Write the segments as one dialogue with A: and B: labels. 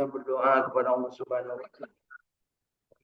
A: kita berdoa kepada Allah Subhanahu wa taala.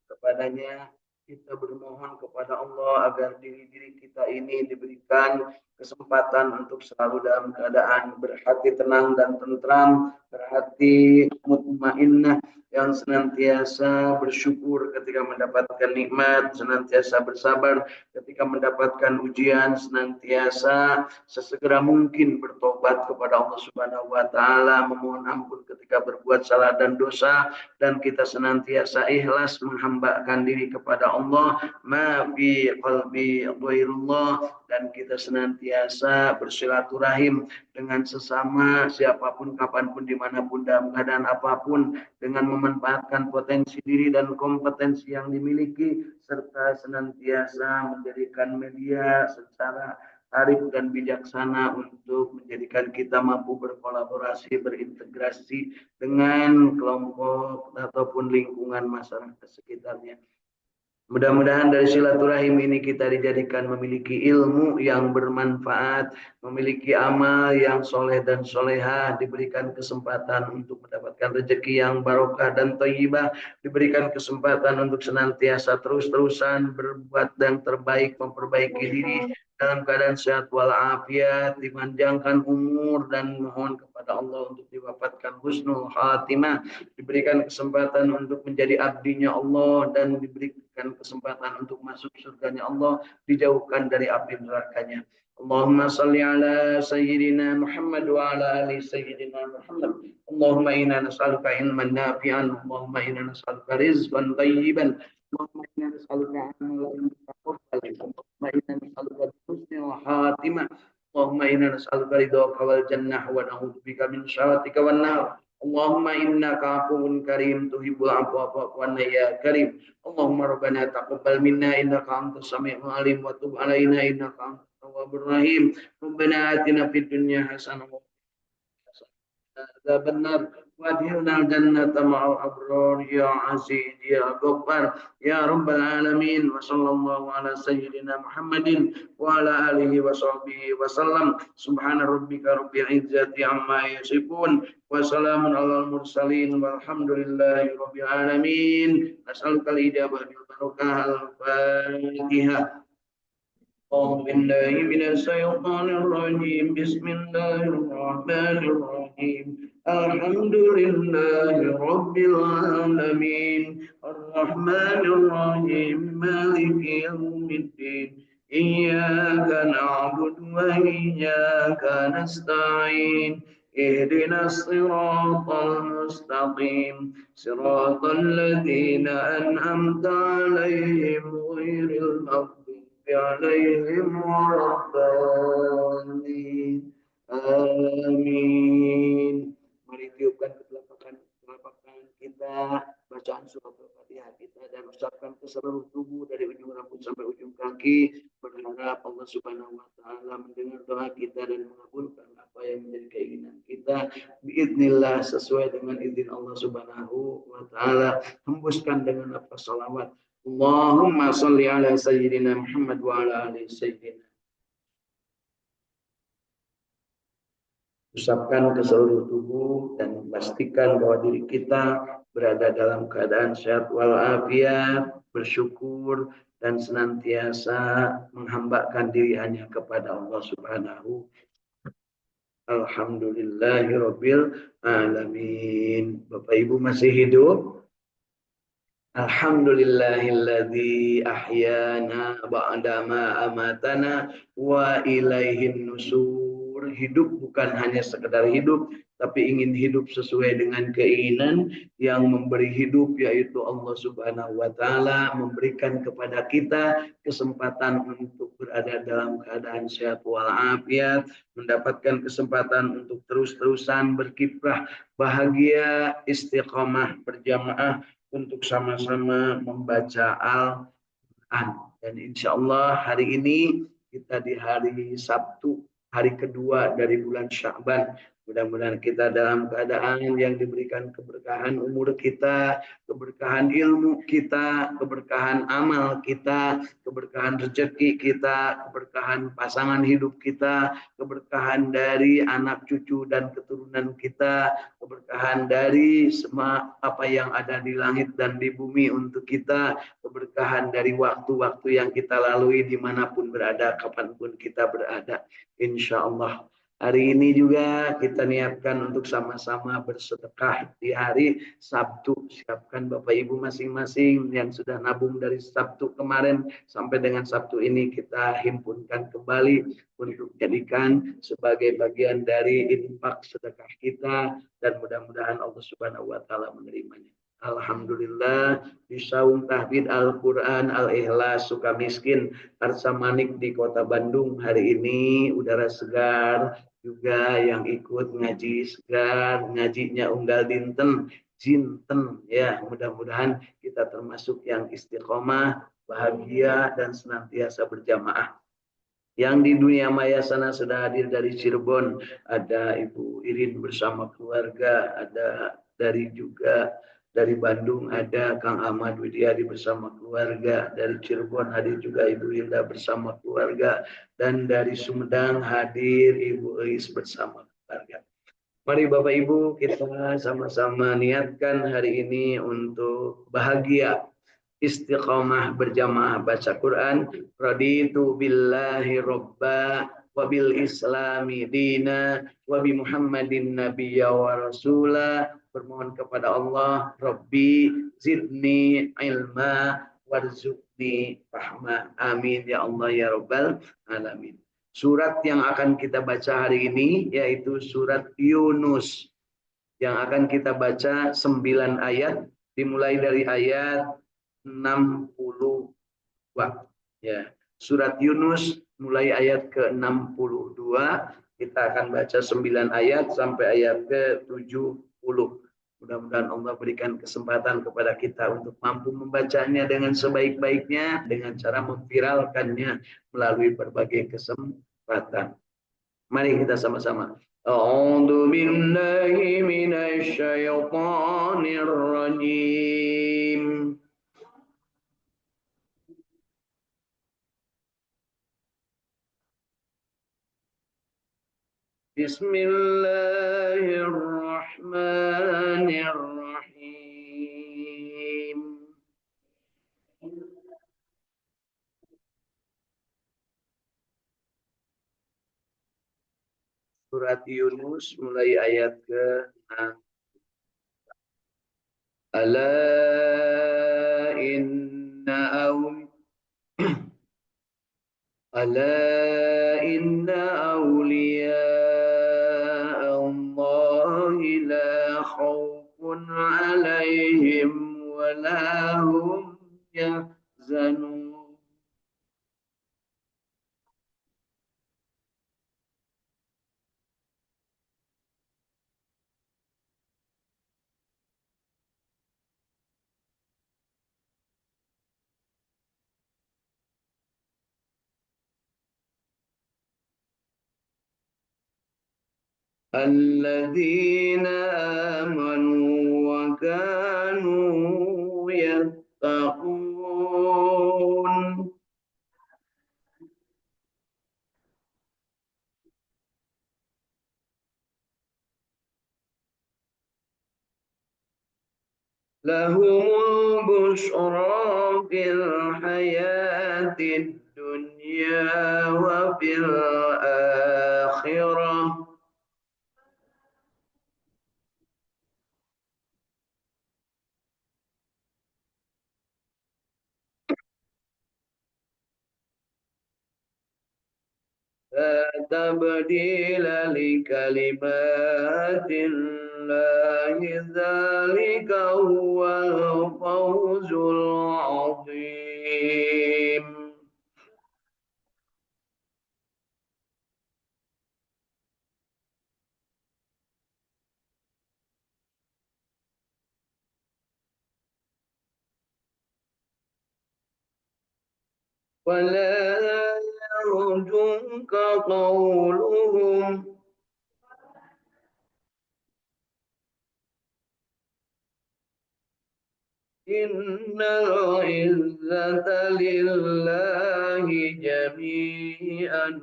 A: Kepadanya kita bermohon kepada Allah agar diri-diri kita ini diberikan kesempatan untuk selalu dalam keadaan berhati tenang dan tentram, berhati mutmainnah, yang senantiasa bersyukur ketika mendapatkan nikmat, senantiasa bersabar ketika mendapatkan ujian, senantiasa sesegera mungkin bertobat kepada Allah Subhanahu wa taala, memohon ampun ketika berbuat salah dan dosa, dan kita senantiasa ikhlas menghambakan diri kepada Allah, ma fi qalbi ghairullah, dan kita senantiasa bersilaturahim dengan sesama siapapun, kapanpun, dimanapun, dalam keadaan apapun, dengan memanfaatkan potensi diri dan kompetensi yang dimiliki, serta senantiasa menjadikan media secara arif dan bijaksana untuk menjadikan kita mampu berkolaborasi, berintegrasi dengan kelompok ataupun lingkungan masyarakat sekitarnya. Mudah-mudahan dari silaturahim ini kita dijadikan memiliki ilmu yang bermanfaat, memiliki amal yang soleh dan solehah, diberikan kesempatan untuk mendapatkan rezeki yang barokah dan thayyibah, diberikan kesempatan untuk senantiasa terus-terusan berbuat yang terbaik, memperbaiki diri dalam keadaan sehat walafiat, dipanjangkan umur, dan mohon kepada Allah untuk diwafatkan husnul khatimah, diberikan kesempatan untuk menjadi abdinya Allah, dan diberikan kesempatan untuk masuk surganya Allah, dijauhkan dari api nerakanya. Allahumma salli ala sayyidina Muhammad wa ala ali sayyidina Muhammad. Allahumma inna nas'aluka ilman nafi'an, Allahumma inna nas'aluka rizqan thayyiban, Allahumma inna nas'aluka amalan mutaqabbalan, Allahumma inna nas'aluka husnul khatimah, Allahumma inna nas'aluka ridhaka wal jannah wa na'udzubika min syarratika wan nar. Allahumma innaka afuwun karim tuhibbul afwa fa'fu anna ya karim. Allahumma rabbana taqabbal minna innaka antas samiul alim wa tub alaina innaka antat tawwabur rahim. Rabbana atina fid dunya hasanah wa benar wadhilna jannata ma'al abrar ya aziz ya ghaffar ya rabbal alamin. Wa sallallahu ala sayyidina Muhammadin wa ala alihi wa sahbihi wa sallam. Subhana rabbika rabbil izzati amma yasifun wa salamun alal mursalin walhamdulillahi rabbil alamin. As'aluka al-ijabah bil barakah al-fatihah. أعوذ بالله من الشيطان الرجيم بسم الله الرحمن الرحيم الحمد لله رب العالمين الرحمن الرحيم مالك يوم الدين إياك نعبد وإياك نستعين اهدنا الصراط المستقيم صراط الذين أنعمت عليهم غير المغضوب عليهم ولا الضالين amin. Mari tiupkan telapak kita, bacaan surah Al-Fatihah kita, dan ucapkan ke seluruh tubuh dari ujung rambut sampai ujung kaki, berharap Allah Subhanahu wa taala mendengar doa kita dan mengabulkan apa yang menjadi keinginan kita biidznillah, sesuai dengan izin Allah Subhanahu wa taala. Hembuskan dengan lafaz salawat. Allahumma salli ala sayyidina Muhammad wa ala ali sayyidina. Usapkan ke seluruh tubuh dan pastikan bahwa diri kita berada dalam keadaan sehat walafiat, bersyukur, dan senantiasa menghambakan diri hanya kepada Allah Subhanahu. Alhamdulillahirabbil alamin. Bapak Ibu masih hidup? Alhamdulillahilladzi ahyana ba'dama amatana wa ilaihin nusur. Hidup bukan hanya sekedar hidup, tapi ingin hidup sesuai dengan keinginan yang memberi hidup, yaitu Allah Subhanahu wa taala, memberikan kepada kita kesempatan untuk berada dalam keadaan sehat walafiat, mendapatkan kesempatan untuk terus-terusan berkiprah bahagia, istiqomah, berjamaah untuk sama-sama membaca Al-Quran. Dan insya Allah hari ini kita di hari Sabtu, hari kedua dari bulan Sya'ban Mudah-mudahan kita dalam keadaan yang diberikan keberkahan umur kita, keberkahan ilmu kita, keberkahan amal kita, keberkahan rezeki kita, keberkahan pasangan hidup kita, keberkahan dari anak cucu dan keturunan kita, keberkahan dari semua apa yang ada di langit dan di bumi untuk kita, keberkahan dari waktu-waktu yang kita lalui dimanapun berada, kapanpun kita berada. Insya Allah. Hari ini juga kita niatkan untuk sama-sama bersedekah di hari Sabtu. Siapkan Bapak Ibu masing-masing yang sudah nabung dari Sabtu kemarin sampai dengan Sabtu ini kita himpunkan kembali untuk jadikan sebagai bagian dari infak sedekah kita dan mudah-mudahan Allah Subhanahu wa taala menerimanya. Alhamdulillah di saung tahfidz Al-Quran Al-Ikhlas Sukamiskin Arsa Manik di Kota Bandung hari ini udara segar juga yang ikut ngaji segar ngajinya unggal dinten jinten ya mudah-mudahan kita termasuk yang istiqomah bahagia dan senantiasa berjamaah yang di dunia maya sana sudah hadir dari Cirebon ada Ibu Irin bersama keluarga ada dari juga dari Bandung ada Kang Ahmad Widiadi bersama keluarga dari Cirebon hadir juga Ibu Hilda bersama keluarga dan dari Sumedang hadir Ibu Eis bersama keluarga. Mari Bapak Ibu kita sama-sama niatkan hari ini untuk bahagia istiqamah berjamaah baca Quran. Raditu billahi robba wa bil islami dina wa bi Muhammadin nabiyya wa rasula. Bermohon kepada Allah, Rabbi zidni ilma warzuqni fahma. Amin ya Allah ya rabbal alamin. Surat yang akan kita baca hari ini yaitu surat Yunus. Yang akan kita baca 9 ayat dimulai dari ayat 62. Ya. Surat Yunus mulai ayat ke-62. Kita akan baca 9 ayat sampai ayat ke-70. Mudah-mudahan Allah berikan kesempatan kepada kita untuk mampu membacanya dengan sebaik-baiknya dengan cara memviralkannya melalui berbagai kesempatan. Mari kita sama-sama. A'udzu billahi minasy syaithanir rajim. Bismillahirrahmanirrahim. Surat Yunus mulai ayat ke-6. Ala inna ألا إن أولياء الله لا خوف عليهم ولا هم يحزنون الذين آمنوا وكانوا يتقون لهم البشرى في الحياة الدنيا وفي الآخرة لا تبديل لكلمات الله ذلك هو الفوز العظيم ولا يرجوك قولهم إن العزة لله جميعا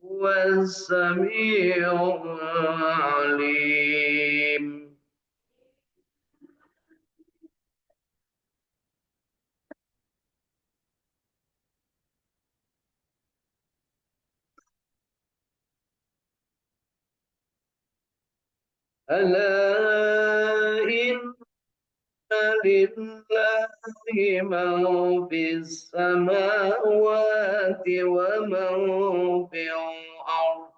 A: هو السميع العليم. ألا إن لله من في السماوات ومن في الأرض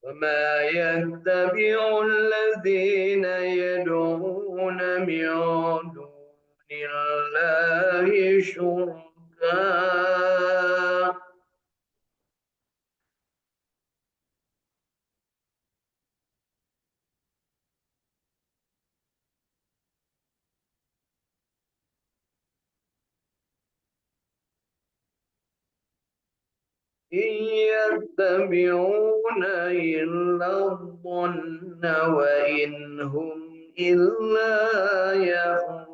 A: وما يتبع الذين يدعون من دون الله شركاء إن يتبعون إلا الظن وإن هم إلا يخرصون.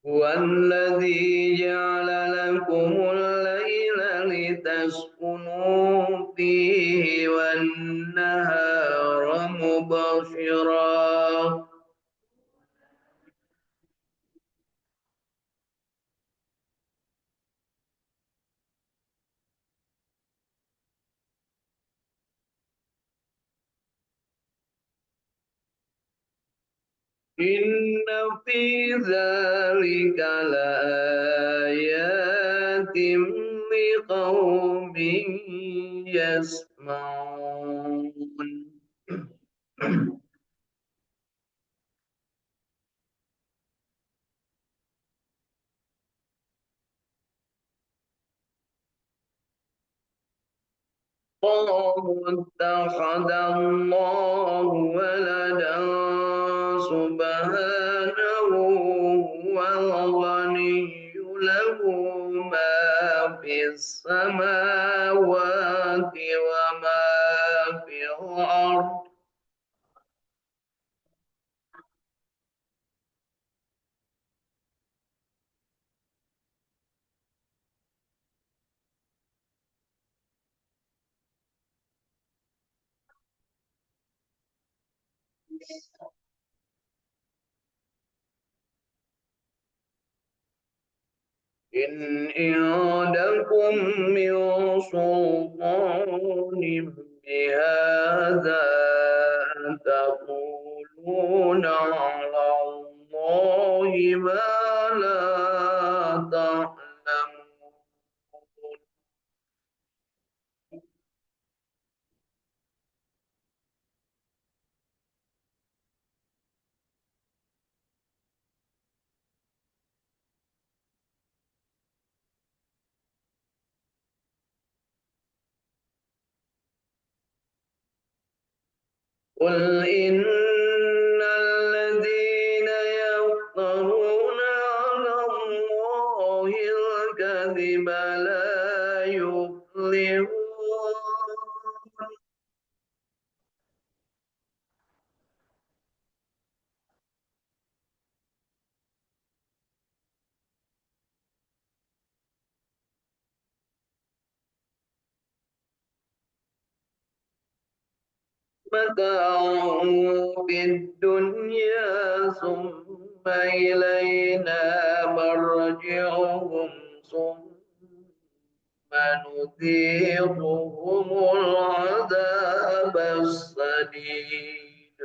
A: هو الذي جعل لكم الليل لتسكنوا فيه والنهار مبصرا إن في ذلك لآيات لقوم يسمعون. قالوا اتخذ الله ولدا سبحانه هو الغني له ما في السماوات وما في الأرض إن عندكم من سلطان بهذا أن تقولون على الله ما لا تعلمون. قل إن الذين يفترون على الله الكذب لا يفلحون. متاع في الدنيا ثم إلينا مرجعهم ثم نذيقهم العذاب الشديد.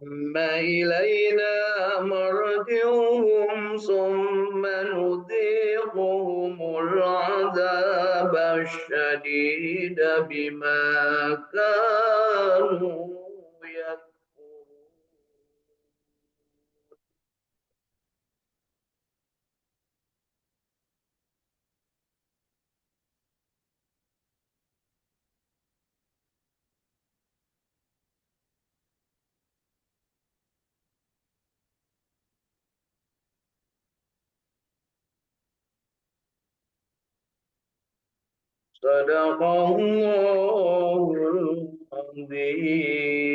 A: ثم إلينا مرجعهم ثم نذيقهم العذاب الشديد بما كانوا يكفرون. Sadaqallahul azim.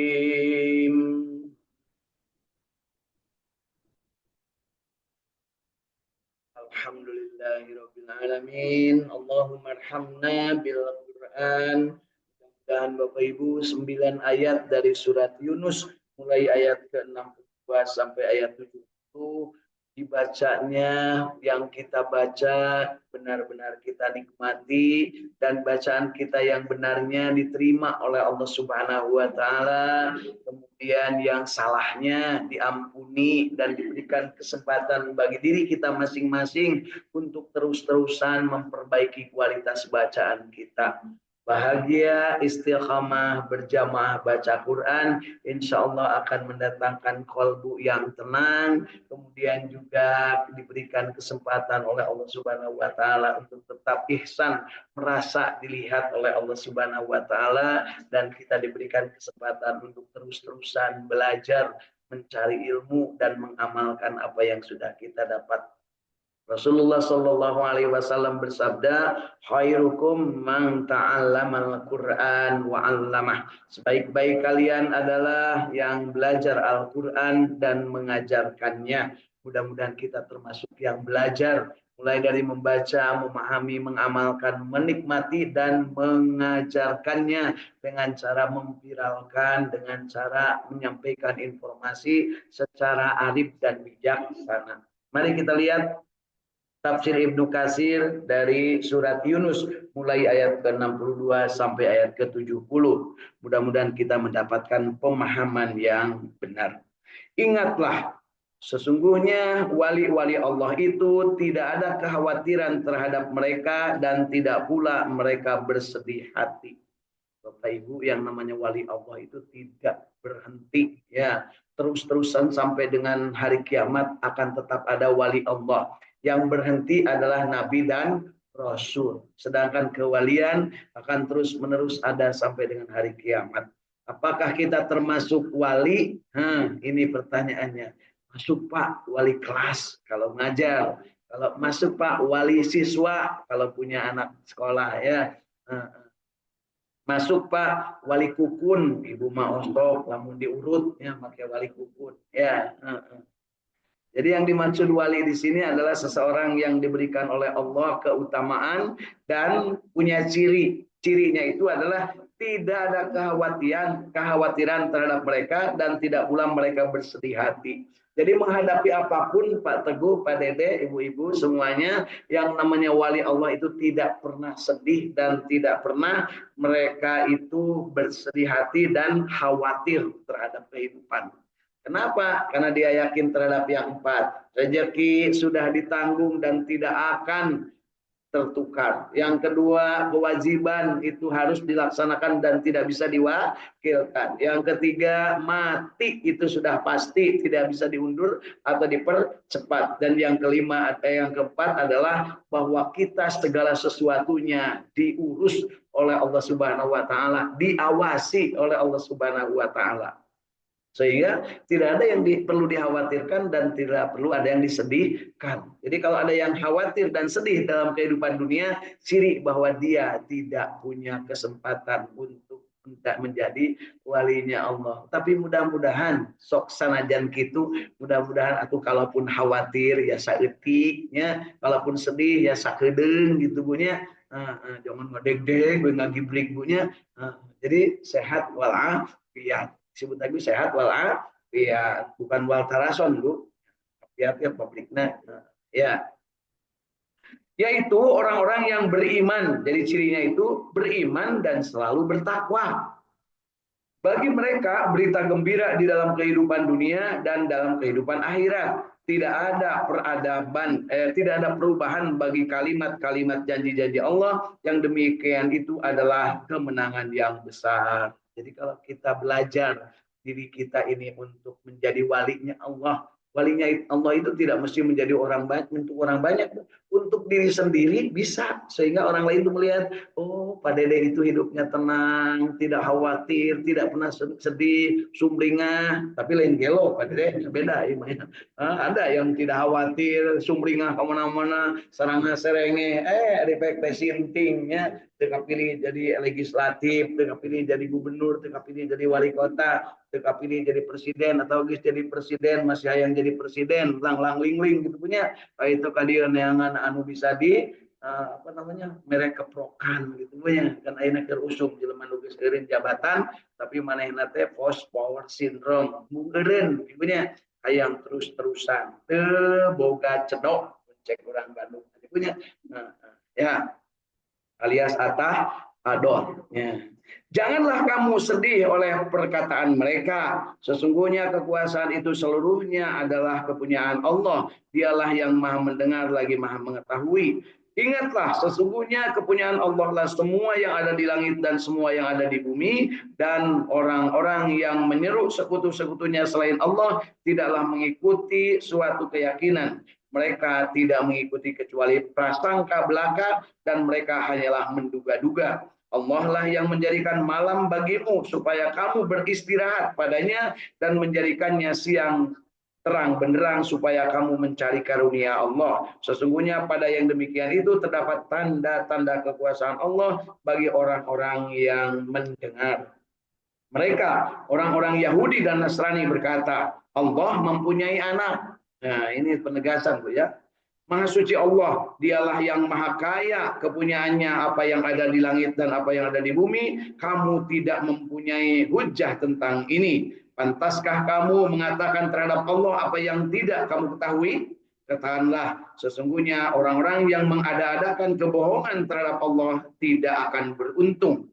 A: Alhamdulillahirabbil alamin. Allahumma arhamna bil Qur'an. Dan Bapak Ibu 9 ayat dari surat Yunus mulai ayat ke-62 sampai ayat 70 dibacanya, yang kita baca benar-benar kita nikmati dan bacaan kita yang benarnya diterima oleh Allah Subhanahu wa taala, kemudian yang salahnya diampuni dan diberikan kesempatan bagi diri kita masing-masing untuk terus-terusan memperbaiki kualitas bacaan kita. Bahagia, istiqamah, berjamaah baca Quran, insya Allah akan mendatangkan kolbu yang tenang, kemudian juga diberikan kesempatan oleh Allah Subhanahu wa taala untuk tetap ihsan, merasa dilihat oleh Allah Subhanahu wa taala, dan kita diberikan kesempatan untuk terus-terusan belajar, mencari ilmu dan mengamalkan apa yang sudah kita dapat. Rasulullah Shallallahu Alaihi Wasallam bersabda, "Khairukum man ta'allamal Quran wa 'allamah." Sebaik-baik kalian adalah yang belajar Al-Quran dan mengajarkannya. Mudah-mudahan kita termasuk yang belajar, mulai dari membaca, memahami, mengamalkan, menikmati, dan mengajarkannya dengan cara memviralkan, dengan cara menyampaikan informasi secara arif dan bijaksana. Mari kita lihat tafsir Ibnu Katsir dari surat Yunus mulai ayat ke-62 sampai ayat ke-70. Mudah-mudahan kita mendapatkan pemahaman yang benar. Ingatlah, sesungguhnya wali-wali Allah itu tidak ada kekhawatiran terhadap mereka dan tidak pula mereka bersedih hati. Bapak Ibu, yang namanya wali Allah itu tidak berhenti, ya, terus-terusan sampai dengan hari kiamat akan tetap ada wali Allah. Yang berhenti adalah nabi dan rasul, sedangkan kewalian akan terus-menerus ada sampai dengan hari kiamat. Apakah kita termasuk wali? Ini pertanyaannya. Masuk Pak, wali kelas kalau ngajar. Kalau masuk Pak, wali siswa kalau punya anak sekolah, ya. Masuk Pak, wali kukun, ibu mau ostok, lamun diurut, ya pakai wali kukun, ya. Jadi yang dimaksud wali di sini adalah seseorang yang diberikan oleh Allah keutamaan dan punya ciri. Cirinya itu adalah tidak ada kekhawatiran terhadap mereka dan tidak pula mereka bersedih hati. Jadi menghadapi apapun, Pak Teguh, Pak Dede, ibu-ibu semuanya, yang namanya wali Allah itu tidak pernah sedih dan tidak pernah mereka itu bersedih hati dan khawatir terhadap kehidupan. Kenapa? Karena dia yakin terhadap yang empat. Rezeki sudah ditanggung dan tidak akan tertukar. Yang kedua, kewajiban itu harus dilaksanakan dan tidak bisa diwakilkan. Yang ketiga, mati itu sudah pasti, tidak bisa diundur atau dipercepat. Dan yang kelima, yang keempat adalah bahwa kita segala sesuatunya diurus oleh Allah Subhanahu wa taala, diawasi oleh Allah Subhanahu wa taala. Sehingga tidak ada yang perlu dikhawatirkan dan tidak perlu ada yang disedihkan. Jadi kalau ada yang khawatir dan sedih dalam kehidupan dunia, ciri bahwa dia tidak punya kesempatan untuk menjadi walinya Allah. Tapi mudah-mudahan sok sanajan gitu, mudah-mudahan aku kalaupun khawatir ya saeutiknya, kalaupun sedih ya sakedeung gitu punya. Jangan ngadeg-deg, ngagibrik punya. Jadi sehat walafiat. Disebut lagi sehat walafiat, bukan wal tarason, Bu. Hati-hati pabriknya. Ya, yaitu orang-orang yang beriman. Jadi cirinya itu beriman dan selalu bertakwa. Bagi mereka berita gembira di dalam kehidupan dunia dan dalam kehidupan akhirat. Tidak ada peradaban, tidak ada perubahan bagi kalimat-kalimat janji-janji Allah. Yang demikian itu adalah kemenangan yang besar. Jadi kalau kita belajar diri kita ini untuk menjadi walinya Allah, walinya Allah itu tidak mesti menjadi orang banyak untuk orang banyak, untuk diri sendiri bisa, sehingga orang lain itu melihat, oh, Pak Dede itu hidupnya tenang, tidak khawatir, tidak pernah sedih, sumringah, tapi lain gelo, Pak Dede beda ya. Ada yang tidak khawatir, sumringah kemana-mana, serangga serenge, refleksi sintingnya, teka pilih jadi legislatif, teka pilih jadi gubernur, teka pilih jadi wali kota, teka pilih jadi presiden, atau guys jadi presiden, masih yang jadi presiden, lang-lang ling-ling gitu punya, itu kalian yang anu bisa di apa namanya merek keprokan gitu punya kan ayeuna keur usum jelema nu geus eureun jabatan tapi manehna teh post power syndrome mungeureun punya hayang terus-terusan teu boga cedok cek urang Bandung punya ya alias atah adoh ya. Janganlah kamu sedih oleh perkataan mereka. Sesungguhnya kekuasaan itu seluruhnya adalah kepunyaan Allah. Dialah yang maha mendengar lagi maha mengetahui. Ingatlah, sesungguhnya kepunyaan Allah lah semua yang ada di langit dan semua yang ada di bumi. Dan orang-orang yang menyeru sekutu-sekutunya selain Allah tidaklah mengikuti suatu keyakinan. Mereka tidak mengikuti kecuali prasangka belaka dan mereka hanyalah menduga-duga. Allah lah yang menjadikan malam bagimu supaya kamu beristirahat padanya dan menjadikannya siang terang benderang supaya kamu mencari karunia Allah. Sesungguhnya pada yang demikian itu terdapat tanda-tanda kekuasaan Allah bagi orang-orang yang mendengar. Mereka, orang-orang Yahudi dan Nasrani berkata, Allah mempunyai anak. Nah, ini penegasan Bu ya. Maha suci Allah, dialah yang maha kaya kepunyaannya apa yang ada di langit dan apa yang ada di bumi. Kamu tidak mempunyai hujah tentang ini. Pantaskah kamu mengatakan terhadap Allah apa yang tidak kamu ketahui? Katakanlah, sesungguhnya orang-orang yang mengada-adakan kebohongan terhadap Allah tidak akan beruntung.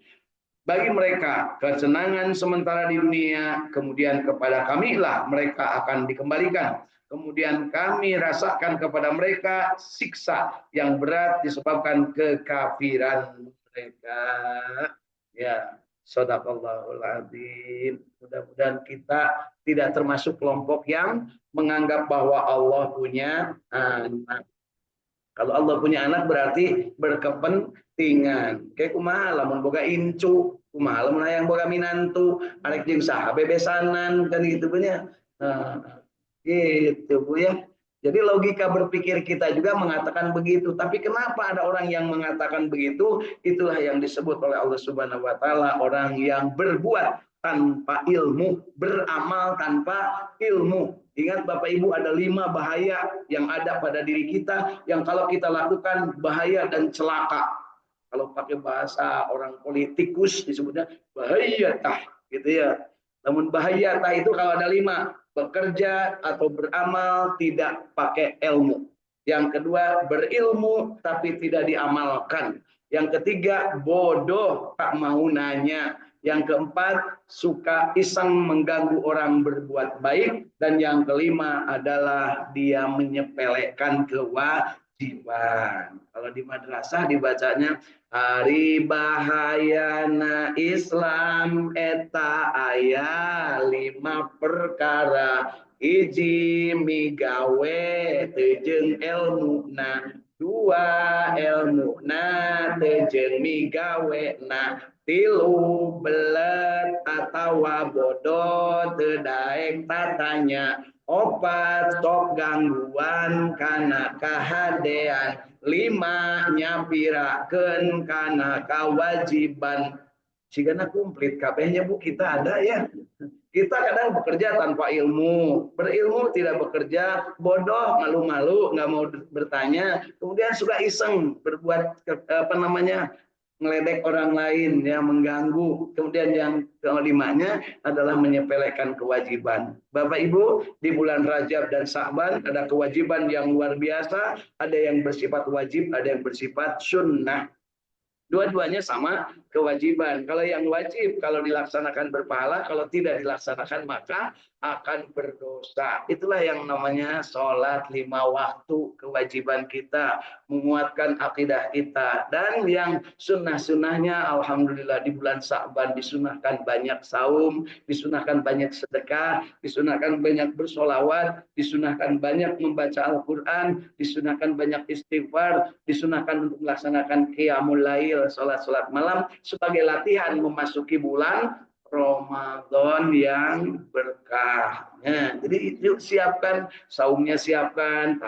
A: Bagi mereka kesenangan sementara di dunia, kemudian kepada kamilah mereka akan dikembalikan. Kemudian kami rasakan kepada mereka siksa yang berat disebabkan kekafiran mereka. Ya, shadaqallahul adzim. Mudah-mudahan kita tidak termasuk kelompok yang menganggap bahwa Allah punya anak. Kalau Allah punya anak berarti berkepentingan. Kayak kumaha lamun boga incu, kumaha lamun hayang boga minantu, arek jeung saha bebesanan kan gitu punya. Nah, gitu Bu ya. Jadi logika berpikir kita juga mengatakan begitu. Tapi kenapa ada orang yang mengatakan begitu? Itulah yang disebut oleh Allah Subhanahu wa taala orang yang berbuat tanpa ilmu, beramal tanpa ilmu. Ingat Bapak Ibu ada 5 bahaya yang ada pada diri kita yang kalau kita lakukan bahaya dan celaka. Kalau pakai bahasa orang politikus disebutnya bahaya tah gitu ya. Namun bahaya tah itu kalau ada 5, bekerja atau beramal tidak pakai ilmu. Yang kedua berilmu tapi tidak diamalkan. Yang ketiga bodoh tak mau nanya. Yang keempat, suka iseng mengganggu orang berbuat baik. Dan yang kelima adalah dia menyepelekan kewajiban. Kalau di madrasah dibacanya, hari bahayana Islam eta aya 5 perkara. Iji migawe tejeng ilmu na. 2 ilmu na tejeng migawe na. 3 belet atau bodoh tedaek tatanya. 4 sok gangguan karena kahadean. 5 nyapirakeun karena kewajiban. Sigana komplit kabehnya Bu kita ada ya. Kita kadang bekerja tanpa ilmu, berilmu tidak bekerja, bodoh, malu-malu, nggak mau bertanya, kemudian suka iseng berbuat apa namanya ngeledek orang lain, ya mengganggu. Kemudian yang kelimanya adalah menyepelekan kewajiban. Bapak Ibu, di bulan Rajab dan Sa'ban ada kewajiban yang luar biasa, ada yang bersifat wajib, ada yang bersifat sunnah. Dua-duanya sama kewajiban. Kalau yang wajib, kalau dilaksanakan berpahala, kalau tidak dilaksanakan maka akan berdosa. Itulah yang namanya sholat 5 waktu, kewajiban kita, menguatkan akidah kita. Dan yang sunnah-sunnahnya, alhamdulillah di bulan Sa'ban disunahkan banyak saum, disunahkan banyak sedekah, disunahkan banyak bersolawat, disunahkan banyak membaca Al-Quran, disunahkan banyak istighfar, disunahkan untuk melaksanakan qiyamul lail, sholat-sholat malam sebagai latihan memasuki bulan Ramadan yang berkah. Nah, jadi yuk siapkan saumnya, siapkan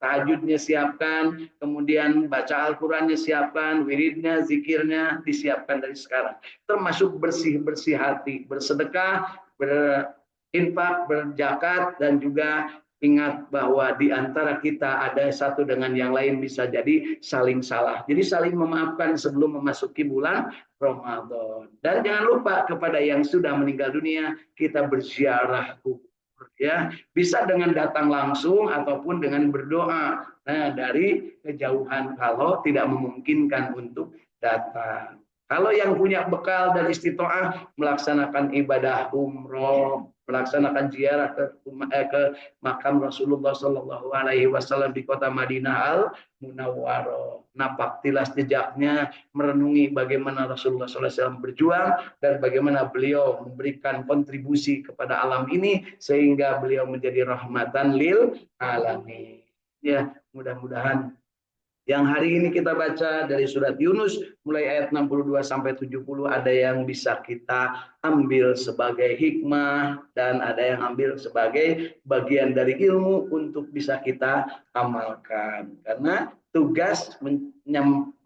A: tahajudnya, siapkan, kemudian baca Al-Qurannya siapkan, wiridnya, zikirnya disiapkan dari sekarang. Termasuk bersih-bersih hati, bersedekah, berinfak, berzakat, dan juga ingat bahwa di antara kita ada satu dengan yang lain bisa jadi saling salah. Jadi saling memaafkan sebelum memasuki bulan Ramadan. Dan jangan lupa kepada yang sudah meninggal dunia, kita berziarah kubur. Ya, bisa dengan datang langsung ataupun dengan berdoa. Nah, dari kejauhan kalau tidak memungkinkan untuk datang. Kalau yang punya bekal dan istitoah melaksanakan ibadah umroh, melaksanakan ziarah ke makam Rasulullah Shallallahu Alaihi Wasallam di kota Madinah Al Munawwaroh. Napak tilas jejaknya, merenungi bagaimana Rasulullah SAW berjuang dan bagaimana beliau memberikan kontribusi kepada alam ini sehingga beliau menjadi rahmatan lil alamin. Ya, mudah-mudahan yang hari ini kita baca dari surat Yunus mulai ayat 62 sampai 70 ada yang bisa kita ambil sebagai hikmah dan ada yang ambil sebagai bagian dari ilmu untuk bisa kita amalkan. Karena tugas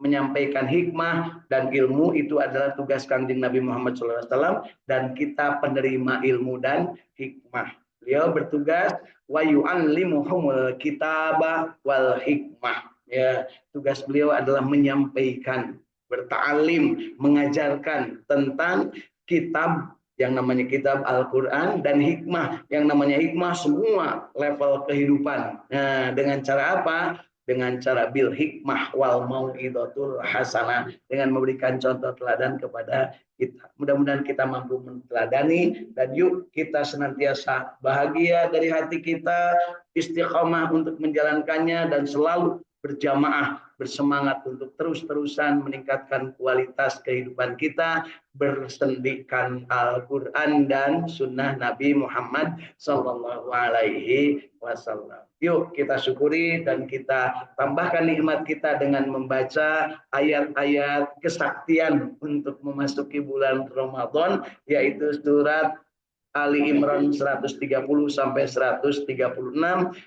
A: menyampaikan hikmah dan ilmu itu adalah tugas Kanjeng Nabi Muhammad SAW dan kita penerima ilmu dan hikmah. Beliau bertugas wa yu'allimuhumul kitaba wal hikmah. Ya, tugas beliau adalah menyampaikan, berta'alim, mengajarkan tentang kitab yang namanya kitab Al-Quran dan hikmah yang namanya hikmah semua level kehidupan. Nah, dengan cara apa? Dengan cara bil hikmah wal mau'idatul hasanah, dengan memberikan contoh teladan kepada kita. Mudah-mudahan kita mampu meneladani dan yuk kita senantiasa bahagia dari hati kita, istiqomah untuk menjalankannya dan selalu berjamaah, bersemangat untuk terus-terusan meningkatkan kualitas kehidupan kita, bersendikan Al-Quran dan Sunnah Nabi Muhammad Sallallahu Alaihi Wasallam. Yuk kita syukuri dan kita tambahkan nikmat kita dengan membaca ayat-ayat kesaktian untuk memasuki bulan Ramadan, yaitu surat Ali Imran 130 sampai 136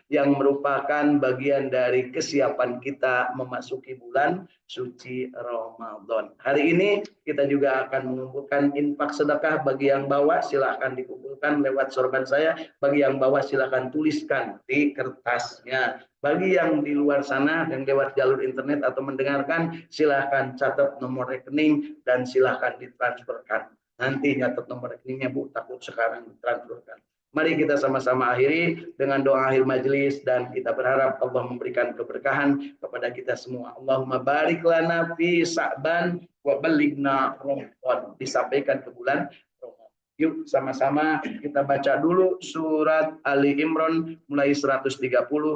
A: yang merupakan bagian dari kesiapan kita memasuki bulan suci Ramadan. Hari ini kita juga akan mengumpulkan infak sedekah. Bagi yang bawa silahkan dikumpulkan lewat sorban saya. Bagi yang bawa silahkan tuliskan di kertasnya. Bagi yang di luar sana dan lewat jalur internet atau mendengarkan, silahkan catat nomor rekening dan silahkan ditransferkan. Nanti nyatet nomor rekeningnya Bu, takut sekarang ditransferkan. Mari kita sama-sama akhiri dengan doa akhir majelis dan kita berharap Allah memberikan keberkahan kepada kita semua. Allahumma barik lana fi Sa'ban wa balighna Ramadan. Disampaikan ke bulan Ramadan. Yuk sama-sama kita baca dulu surat Ali Imran mulai 130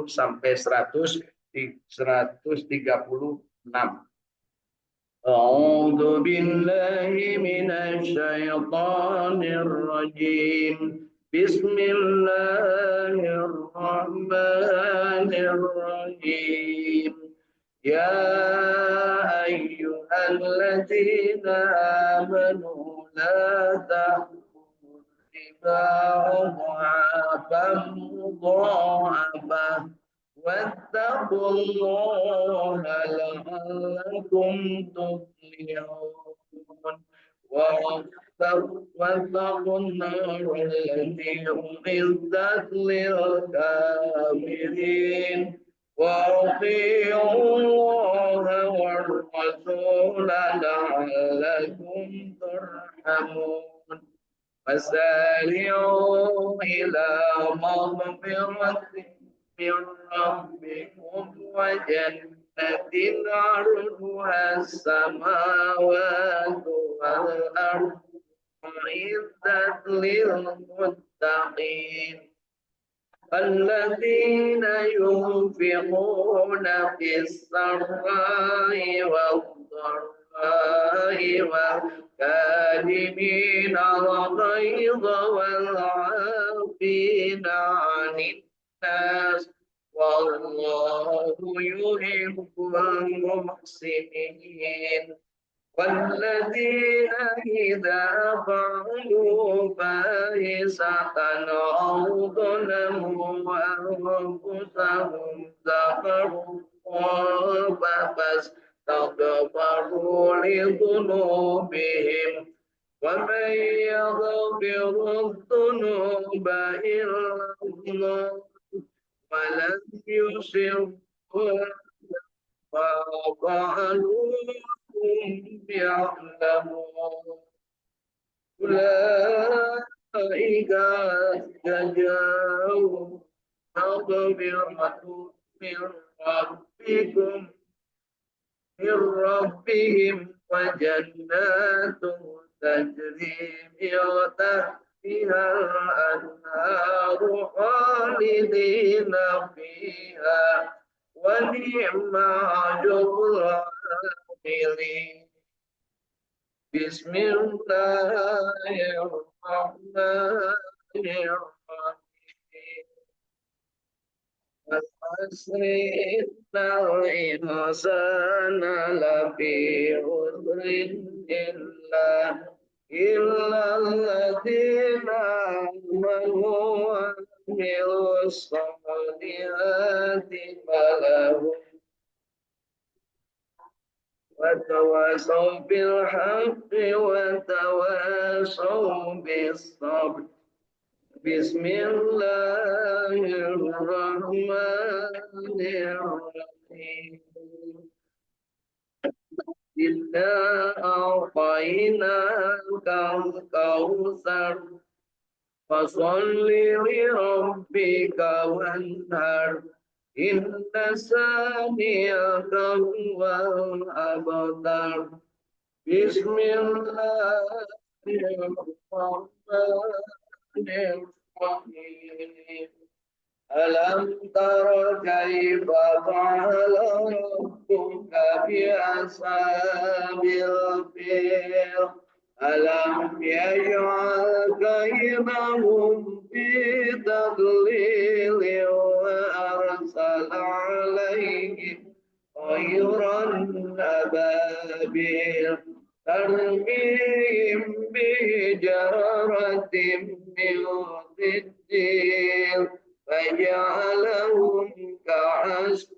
A: sampai 136. أعوذ بالله من الشيطان الرجيم بسم الله الرحمن الرحيم يا أيها الذين آمنوا لا تأكلوا الربا أضعافا مضاعفة واتقوا الله لعلكم تفلحون واتقوا النار التي أعدت للكافرين وأطيعوا الله والرسول لعلكم ترحمون وسارعوا إلى مغفرة من ربكم وجنة جنة عرضها السماوات والأرض أعدت للمتقين الذين ينفقون في السراء والضراء والكاظمين الغيظ والعافين عن الناس والله يحب المحسنين والذين إذا فعلوا فاحشة أو ظلموا أنفسهم ذكروا الله فاستغفروا لذنوبهم ومن يغفر الذنوب إلا الله ولم يصروا وفعلوا هم يعلمون أولئك جزاؤهم مغفرة من ربكم من ربهم وجنات تجري من تحتها الأنهار خالدين فيها ونعم أجر العاملين بسم الله الرحمن الرحيم والعصر إن الإنسان لفي خسر إلا الذين آمنوا وعملوا الصالحات فلهم وتواصوا بالحق وتواصوا بالصبر بسم الله الرحمن الرحيم إنا أعطيناك الكوثر فصل لربك وانهر إن ثانيك هو الأبتر بسم الله الرحمن الرحيم ألم تر كيف فعل ربك بأصحاب الفيل ألم يجعل كيدهم في تضليل وأرسل عليهم طيرا أبابيل ترميهم بحجارة من سجيل فجعلهم كعصف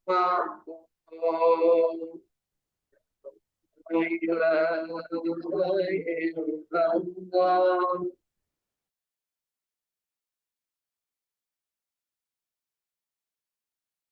A: مأكول إلى الله